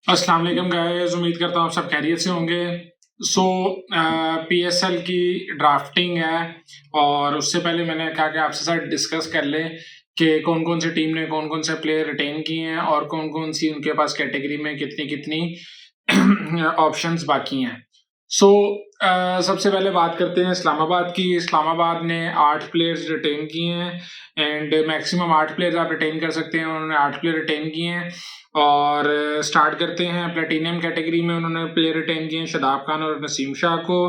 अस्सलाम वालेकुम गाइस, उम्मीद करता हूँ आप सब खैरियत से होंगे। सो पीएसएल की ड्राफ्टिंग है और उससे पहले मैंने कहा कि आपसे साथ डिस्कस कर लें कि कौन कौन सी टीम ने कौन कौन से प्लेयर रिटेन किए हैं और कौन कौन सी उनके पास कैटेगरी में कितनी कितनी ऑप्शंस बाकी हैं। सो सबसे पहले बात करते हैं इस्लामाबाद की। इस्लामाबाद ने 8 प्लेयर्स रिटेन किए हैं एंड मैक्सिमम 8 प्लेयर्स आप रिटेन कर सकते हैं। उन्होंने 8 प्लेयर रिटेन किए हैं और स्टार्ट करते हैं। प्लेटिनियम कैटेगरी में उन्होंने प्लेयर रिटेन किए हैं शादाब खान और नसीम शाह को।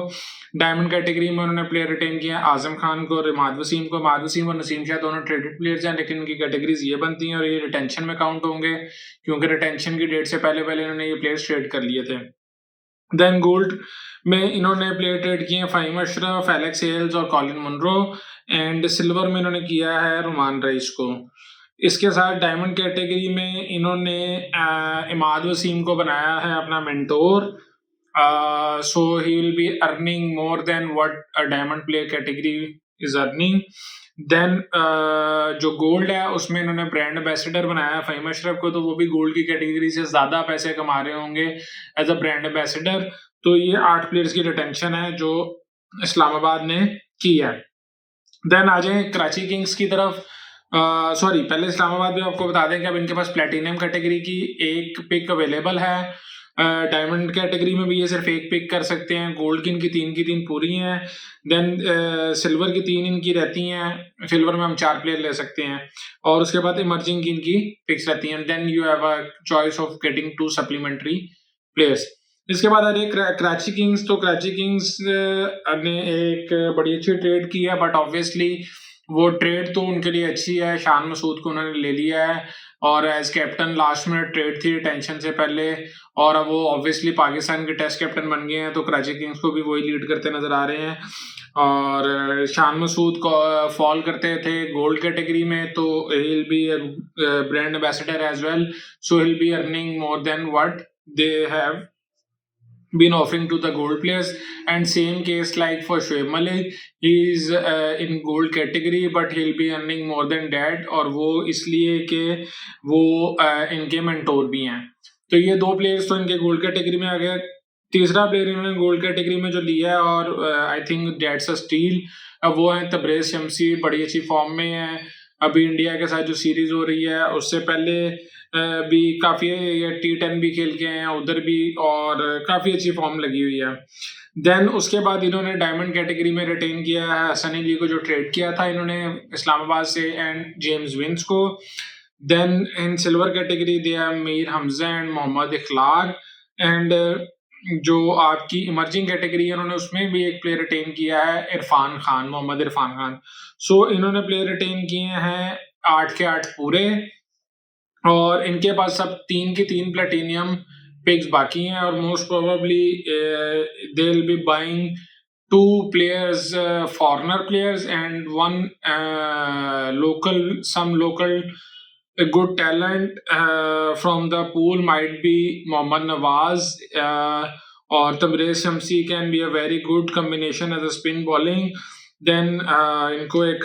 डायमंड कैटेगरी में उन्होंने प्लेयर रिटेन किए हैं आजम खान को और इमाद वसीम को। इमाद वसीम और नसीम शाह दोनों ट्रेडेड प्लेयर्स हैं, लेकिन उनकी कैटेगरीज ये बनती हैं और ये रिटेंशन में काउंट होंगे क्योंकि रिटेंशन की डेट से पहले पहले इन्होंने ये प्लेयर्स ट्रेड कर लिए थे। देन गोल्ड में इन्होंने प्लेयर ट्रेड किए हैं फ़हीम अशरफ, एलेक्स हेल्स और कॉलिन मुनरो एंड सिल्वर में इन्होंने किया है रुमान रईस को। इसके साथ डायमंड कैटेगरी में इन्होंने इमाद वसीम को बनाया है अपना mentor. So he will be earning more than what a diamond player category is earning. Then जो गोल्ड है उसमें इन्होंने ब्रांड एम्बेसडर बनाया है फ़हीम अशरफ को, तो वो भी गोल्ड की कैटेगरी से ज्यादा पैसे कमा रहे होंगे एज अ ब्रांड एम्बेसडर। तो ये 8 प्लेयर्स की रिटेंशन है जो इस्लामाबाद ने की है। देन आ जाए कराची किंग्स की तरफ। सॉरी, पहले इस्लामाबाद में आपको बता दें कि अब इनके पास प्लेटिनियम कैटेगरी की एक पिक अवेलेबल है। डायमंड कैटेगरी में भी ये सिर्फ एक पिक कर सकते हैं। गोल्ड की तीन पूरी हैं। देन सिल्वर की 3 इनकी रहती हैं। सिल्वर में हम 4 प्लेयर ले सकते हैं और उसके बाद इमर्जिंग की इनकी पिक्स रहती हैं। Then you have a choice of getting 2 supplementary players. इसके बाद आ रही कराची किंग्स। तो कराची किंग्स ने एक बड़ी अच्छी ट्रेड की है, बट ऑब्वियसली वो ट्रेड तो उनके लिए अच्छी है। शान मसूद को उन्होंने ले लिया है और as captain last minute trade थी टेंशन से पहले, और अब वो ऑब्वियसली पाकिस्तान के टेस्ट कैप्टन बन गए हैं, तो कराची किंग्स को भी वही लीड करते नजर आ रहे हैं। और शान मसूद को फॉल करते थे गोल्ड कैटेगरी में, तो he'll be a brand ambassador as well, so he'll be earning more than what they have been offering to the gold players. And same case like for Shoaib Malik, he is in gold category but he'll be earning more than that, और वो इसलिए कि वो इनके mentor भी हैं। तो ये 2 प्लेयर्स तो इनके गोल्ड कैटेगरी में आ गए। तीसरा प्लेयर इन्होंने गोल्ड कैटेगरी में जो लिया है और I think that's a steel, अब वो है तबरेज शमसी। बड़ी अच्छी फॉर्म में है। अभी इंडिया के साथ जो सीरीज हो रही है उससे पहले भी काफी T10 भी खेल के हैं उधर भी, और काफी अच्छी फॉर्म लगी हुई है। देन उसके बाद इन्होंने डायमंड कैटेगरी में रिटेन किया है हसन अली को, जो ट्रेड किया था इन्होंने इस्लामाबाद से, एंड जेम्स विंस को। Then in silver category they have Mir Hamza and Mohammad Ikhlaq. And जो आपकी इमर्जिंग कैटेगरी है उन्होंने उसमें भी एक प्लेयर रिटेन किया है इरफान खान, मोहम्मद इरफान खान। सो इन्होंने प्लेयर रिटेन किए हैं 8 के 8 पूरे, और इनके पास सब 3 की 3 प्लेटिनियम पिक्स बाकी हैं और most probably they will B buying 2 players, foreigner players and 1 local good talent from the pool might be Mohammad Nawaz, or Tabrez Shamsi can be a very good combination as a spin bowling. देन इनको एक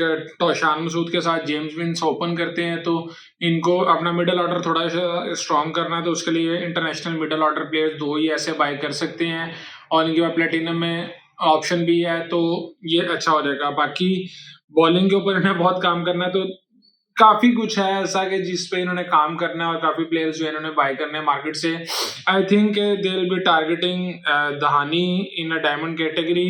शान मसूद के साथ James Vince open करते हैं, तो इनको अपना मिडल ऑर्डर थोड़ा सा स्ट्रॉन्ग करना है, तो उसके लिए इंटरनेशनल मिडल ऑर्डर प्लेयर्स 2 ही ऐसे बाय कर सकते हैं और इनके पास प्लेटिनम में ऑप्शन भी है, तो ये अच्छा हो जाएगा। बाकी बॉलिंग के ऊपर इन्हें बहुत काम करना है, तो काफी कुछ है ऐसा कि जिस पे इन्होंने काम करना है और काफी प्लेयर्स जो इन्होंने बाय करने हैं मार्केट से। आई think they will B targeting Dhani in a diamond category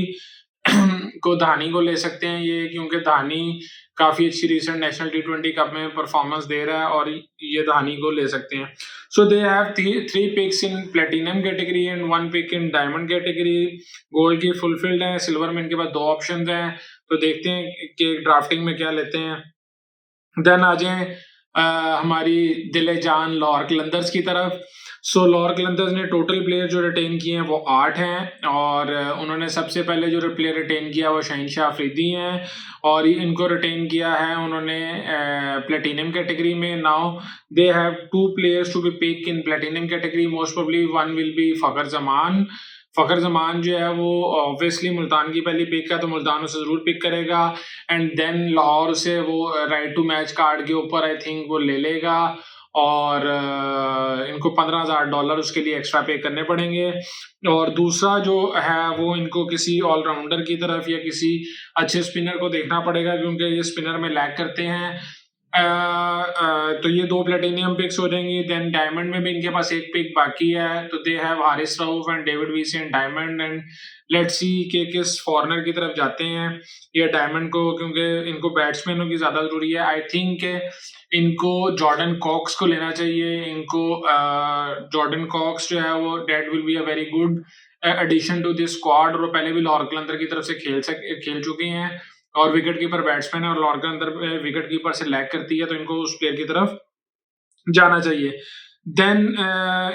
को धानी को ले सकते हैं ये, क्योंकि धानी काफी अच्छी रिसेंट नेशनल T20 कप में परफॉर्मेंस दे रहा है और ये धानी को ले सकते हैं। So they have 3 picks in platinum category and 1 pick in diamond category. Gold की फुलफिल्ड है, सिल्वर में इनके पास 2 ऑप्शंस हैं, तो देखते हैं कि ड्राफ्टिंग में क्या लेते हैं। देन आ जाए हमारी दिले जान लाहौर कलंदर्स की तरफ। सो लाहौर कलंदर्स ने टोटल प्लेयर जो रिटेन किए हैं वो 8 हैं, और उन्होंने सबसे पहले जो प्लेयर रिटेन किया वो शहीनशाह अफरीदी हैं, और इनको रिटेन किया है उन्होंने प्लेटिनियम कैटेगरी में। Now they have 2 players to be pick in platinum category, most probably 1 will be Fakhar Zaman. Fakhar Zaman जो है वो ऑब्वियसली मुल्तान की पहली पिक है, तो मुल्तान उसे जरूर पिक करेगा, एंड देन लाहौर से वो राइट टू मैच कार्ड के ऊपर आई थिंक वो ले लेगा और इनको $15,000 उसके लिए एक्स्ट्रा पे करने पड़ेंगे। और दूसरा जो है वो इनको किसी ऑलराउंडर की तरफ या किसी अच्छे स्पिनर को देखना पड़ेगा, क्योंकि ये स्पिनर में लैग करते हैं। तो ये 2 प्लेटिनियम पिक्स हो जाएंगी। देन डायमंड में भी इनके पास एक पिक बाकी है, तो they have Haris Rauf and David VC in diamond. And let's see कि किस फॉरनर की तरफ जाते हैं ये डायमंड को, क्योंकि इनको बैट्समैनों की ज्यादा जरूरी है। आई थिंक इनको जॉर्डन कॉक्स को लेना चाहिए। इनको जॉर्डन कॉक्स जो है वो that will be a very good addition to this squad. और पहले भी लाहौर कलंदर की तरफ से खेल चुके हैं और विकेट कीपर बैट्समैन है, और लाहौर कलंदर विकेट कीपर से लैग करती है, तो इनको उस प्लेयर की तरफ जाना चाहिए। देन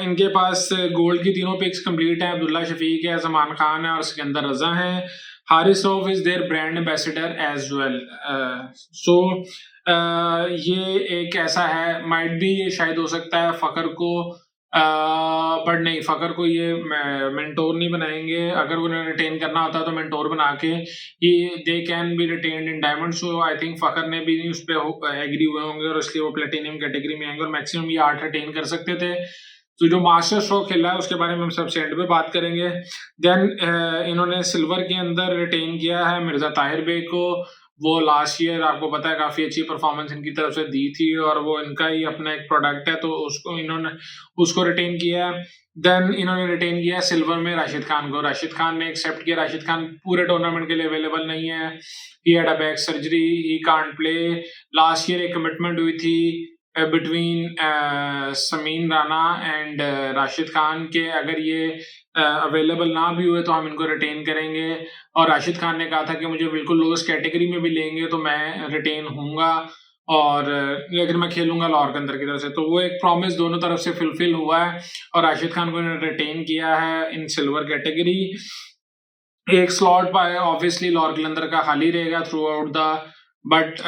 इनके पास गोल्ड की तीनों पिक्स कंप्लीट है। अब्दुल्ला शफीक है, जमान खान है और सिकंदर रजा है। Haris Rauf is their brand ambassador as well. So ये एक ऐसा है, माइट भी ये शायद हो सकता है फकर को, बट नहीं, फकर को ये मेंटोर नहीं बनाएंगे। अगर उन्हें रिटेन करना होता तो मेंटोर बना के ये they can be retained in diamond. So I think Fakhar ने भी उस पर एग्री हुए होंगे और इसलिए वो प्लेटिनियम कैटेगरी में आएंगे और मैक्सिमम ये 8 रिटेन कर सकते थे। तो जो मास्टर स्ट्रोक खेला है उसके बारे में हम सबसे एंड पे बात करेंगे। देन इन्होंने सिल्वर के अंदर रिटेन किया है मिर्जा ताहिर बेग को। वो लास्ट ईयर आपको पता है काफी अच्छी परफॉर्मेंस इनकी तरफ से दी थी और वो इनका ही अपना एक प्रोडक्ट है, तो उसको रिटेन किया है। देन इन्होंने रिटेन किया सिल्वर में राशिद खान को। राशिद खान ने एक्सेप्ट किया, राशिद खान पूरे टूर्नामेंट के लिए अवेलेबल नहीं है। He had a back surgery, he can't play. Last year एक कमिटमेंट हुई थी बिटवीन समीन राना एंड राशिद खान के अगर ये अवेलेबल ना भी हुए तो हम इनको रिटेन करेंगे। और राशिद खान ने कहा था कि मुझे बिल्कुल लोएस्ट कैटेगरी में भी लेंगे तो मैं रिटेन होऊंगा, और लेकिन मैं खेलूंगा लाहौर के अंदर की तरफ से। तो वो एक प्रॉमिस दोनों तरफ से फुलफिल हुआ है और राशिद खान को रिटेन किया है इन सिल्वर कैटेगरी। एक स्लॉट पर ऑब्वियसली लाहौर कलंदर का खाली रहेगा throughout the, but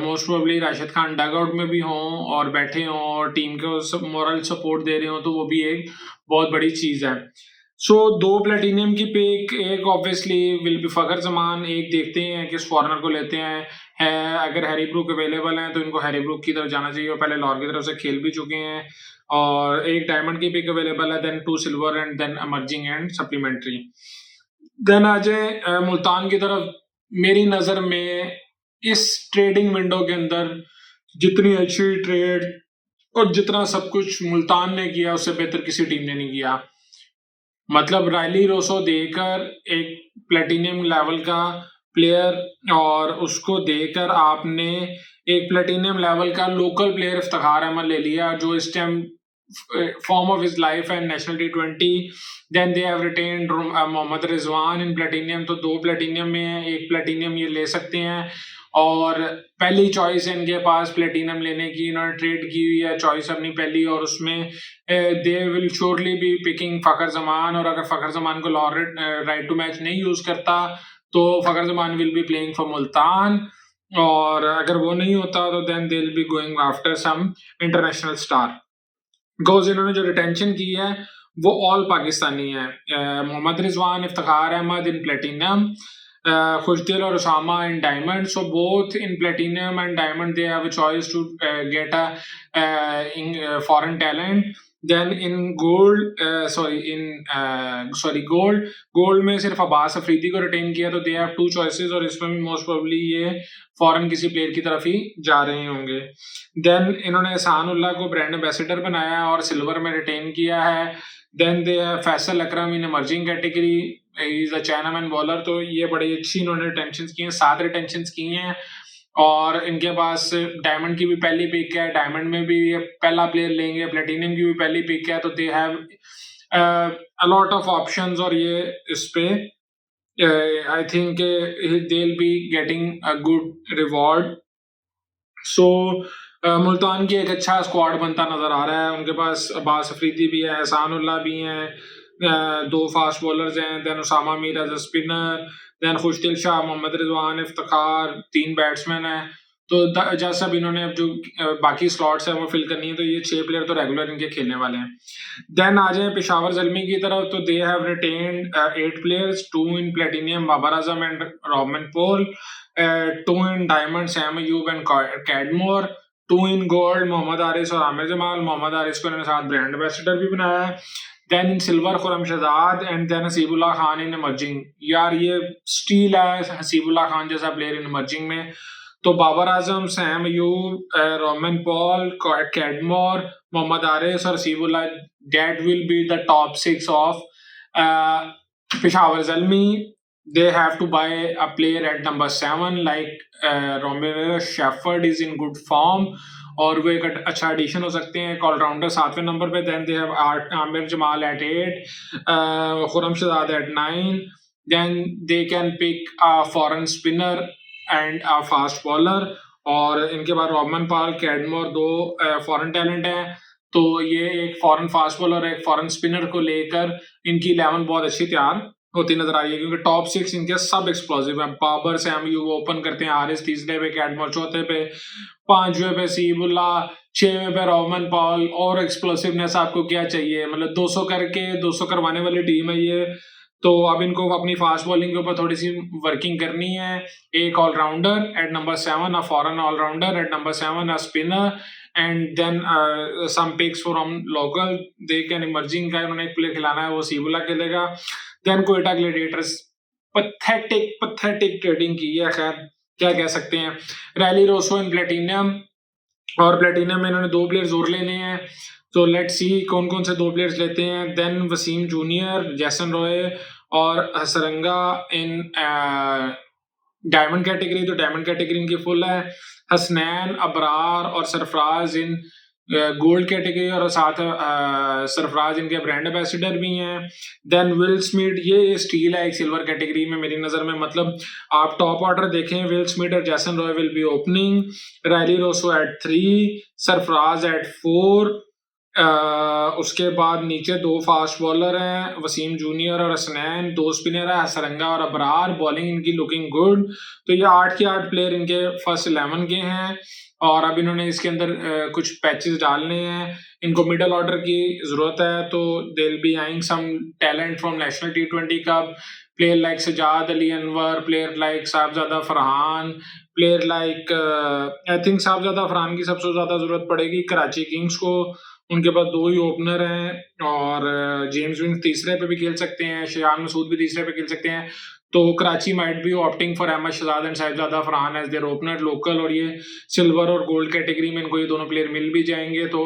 most probably Rashid Khan dug out में भी हों और बैठे हों और टीम को मॉरल सपोर्ट दे रहे हो, तो वो भी एक बहुत बड़ी चीज है। सो 2 प्लेटिनियम की पिक, एक obviously will be Fakhar Zaman, एक देखते हैं किस फॉरनर को लेते हैं। अगर हैरी ब्रूक अवेलेबल हैं तो इनको हैरी ब्रूक की तरफ जाना चाहिए, पहले लाहौर की तरफ से खेल भी चुके हैं। और एक डायमंड की पिक अवेलेबल है, then 2 silver and then emerging and supplementary. Then आ जाए मुल्तान की तरफ। मेरी नजर में इस ट्रेडिंग विंडो के अंदर जितनी अच्छी ट्रेड और जितना सब कुछ मुल्तान ने किया उससे बेहतर किसी टीम ने नहीं किया। मतलब रायली रोसो देकर एक प्लेटिनियम लेवल का प्लेयर और उसको देकर आपने एक प्लेटिनियम लेवल का लोकल प्लेयर इफ्तिखार अहमद ले लिया जो इस time form of his life and national T20। Then they have retained Mohammad Rizwan in platinum, तो 2 प्लेटिनियम में है, एक प्लेटिनियम ये ले सकते हैं और पहली चॉइस है इनके पास प्लेटिनियम लेने की। इन्होंने ट्रेड की हुई है चॉइस अपनी पहली, और उसमें they will surely be picking Fakhar Zaman. और अगर फखर जमान को लाहौर राइट टू मैच नहीं यूज करता तो Fakhar Zaman will be playing for Multan, और अगर वो नहीं होता तो then they will be going after some international star. Because इन्होंने जो रिटेंशन की है वो ऑल पाकिस्तानी है। मोहम्मद रिजवान, इफ्तिखार अहमद इन प्लेटिनियम, खुशदिल और Usama in diamond. So both in platinum and diamond they have a choice to get a foreign talent. Then in gold gold में सिर्फ अब्बास अफरीदी को रिटेन किया, तो दे हैव 2 चॉइसेस और इसमें भी मोस्ट प्रोबेबली ये फॉरेन किसी प्लेयर की तरफ ही जा रहे होंगे। देन इन्होंने एहसानुल्लाह को ब्रांड एम्बेसडर बनाया और सिल्वर में रिटेन किया है। Then they Faisal Akram in emerging category, is a chinaman bowler. तो ये बड़ी अच्छी इन्होंने रिटेंशन की हैं, 7 रिटेंशन की हैं। और इनके पास डायमंड की भी पहली पिक है, डायमंड में भी ये पहला प्लेयर लेंगे, प्लेटिनियम की भी पहली पिक है, तो they have a lot of options. और ये इस पे I think they will be getting a good reward. So Multan की एक अच्छा स्क्वाड बनता नजर आ रहा है। उनके पास अब्बास अफरीदी भी है, एहसानुल्लाह भी हैं, 2 फास्ट बॉलर्स हैं, then Usama Mir as a spinner, then Khushdil Shah, Mohammad Rizwan, Iftikhar, 3 batsman हैं। तो जैसा अब इन्होंने अब जो बाकी स्लॉट्स हैं वो फिल करनी है, तो ये 6 प्लेयर तो रेगुलर इनके खेलने वाले हैं। देन आ जाए पेशावर जलमी की तरफ, तो they have retained 8 players, 2 in platinum Babar Azam and Rovman Powell, 2 in diamond Sam Ayub and Cadmore, 2 in gold Mohammad Haris और आमिर जमाल। मोहम्मद हारिस को इन्होंने साथ ब्रांड एम्बेसडर भी बनाया है। Then in silver Khurram Shahzad and then Hasibullah Khan in emerging. यार ये स्टील है हसीबुल्लाह खान जैसा प्लेयर इन इमर्जिंग में। तो Babar Azam, Saim Ayub, Rovman Powell, Cadmore, Mohammad Haris और Haseebullah, that will be the top 6 of Peshawar Zalmi. They have to buy a player at number 7 like Romero Shepherd is in good form और वो एक अच्छा एडिशन हो सकते हैं। ऑलराउंडर 7वें नंबर पे। Then they have Aamir Jamal at 8, Khurram Shahzad at 9। Then they can pick a foreign spinner and a fast bowler. और इनके बाद Rovman Powell, Cadmore, 2 foreign talent हैं। तो ये एक फॉरेन फास्ट बॉलर और एक फॉरेन स्पिनर को लेकर इनकी 11 बहुत अच्छी तैयार होती नजर आ रही है, क्योंकि टॉप 6 इनके सब एक्सप्लोसिव हैं। बाबर, सैम अयूब ओपन करते हैं, हारिस तीसरे पे, कैडमोर चौथे पे, 5वें पे हसीबुल्लाह, 6वें पे रोमन पॉल। और एक्सप्लोसिवनेस आपको क्या चाहिए, मतलब 200 करके 200 करवाने वाली टीम है ये। तो अब इनको अपनी फास्ट बॉलिंग के ऊपर थोड़ी सी वर्किंग करनी है। एक allrounder at number 7, a foreign allrounder at number 7, a spinner and then some picks from local. They can emerging का उन्होंने एक प्लेयर खिलाना है, वो हसीबुल्लाह खेलेगा। Then Quetta gladiators, pathetic trading की है, खैर क्या कह सकते हैं। रैली रोसो इन प्लेटिनियम, और प्लेटिनियम में इन्होंने 2 प्लेयर्स और लेने हैं। तो लेट्स सी कौन कौन से 2 प्लेयर्स लेते हैं। देन वसीम जूनियर, जैसन रॉय और हसरंगा इन डायमंड कैटेगरी। तो डायमंड कैटेगरी इनकी फुल है। हसनैन, अबरार और सरफराज इन गोल्ड कैटेगरी, और साथ सरफराज इनके ब्रांड एम्बेसडर भी हैं। देन विल स्मिथ, ये स्टील है एक सिल्वर कैटेगरी में मेरी नजर में। मतलब आप टॉप ऑर्डर देखें, विल स्मिथ और Jason Roy will be opening, Rilee Rossouw at 3, Sarfaraz at 4। उसके बाद नीचे 2 फास्ट बॉलर हैं, वसीम जूनियर और हसनैन, 2 स्पिनर है, हसरंगा और अबरार। बॉलिंग इनकी लुकिंग गुड। तो ये 8 के 8 प्लेयर इनके फर्स्ट 11 के हैं। और अब इन्होंने इसके अंदर कुछ पैचेस डालने हैं। इनको मिडल ऑर्डर की जरूरत है, तो they will be eyeing some talent from national T20 cup, player like Sajjad Ali Anwar, player like Sahibzada Farhan, player like I think Sahibzada Farhan की सबसे ज्यादा जरूरत पड़ेगी कराची किंग्स को। उनके पास 2 ही ओपनर हैं, और जेम्स विंस तीसरे पे भी खेल सकते हैं, शियान मसूद भी तीसरे पे खेल सकते हैं। तो Karachi might be opting for Ahmed Shehzad and Sahibzada Farhan as their opener local. और ये सिल्वर और गोल्ड कैटेगरी में इनको ये दोनों प्लेयर मिल भी जाएंगे। तो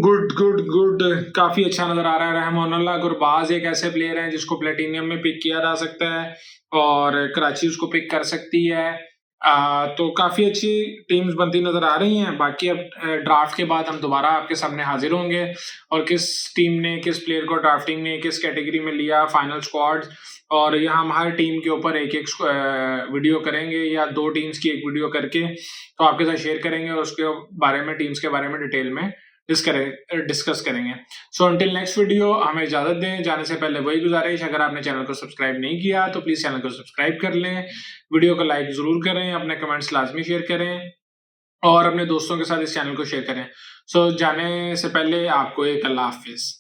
गुड काफी अच्छा नजर आ रहा है। रहमानुल्लाह गुरबाज एक ऐसे प्लेयर हैं जिसको प्लेटिनियम में पिक किया जा सकता है, और कराची उसको पिक कर सकती है। तो काफी अच्छी टीम्स बनती नजर आ रही हैं। बाकी अब ड्राफ्ट के बाद हम दोबारा आपके सामने हाजिर होंगे, और किस टीम ने किस प्लेयर को ड्राफ्टिंग में किस कैटेगरी में लिया, फाइनल स्क्वाड, और यहाँ हम हर टीम के ऊपर एक वीडियो करेंगे, या 2 टीम्स की एक वीडियो करके तो आपके साथ शेयर करेंगे, और उसके बारे में टीम्स के बारे में डिटेल में डिस्कस करेंगे। सो अंटिल नेक्स्ट वीडियो, हमें इजाजत दें। जाने से पहले वही गुजारिश, अगर आपने चैनल को सब्सक्राइब नहीं किया तो प्लीज चैनल को सब्सक्राइब कर लें, वीडियो को लाइक जरूर करें, अपने कमेंट्स लाजमी शेयर करें, और अपने दोस्तों के साथ इस चैनल को शेयर करें। सो जाने से पहले आपको एक अल्लाह हाफिज।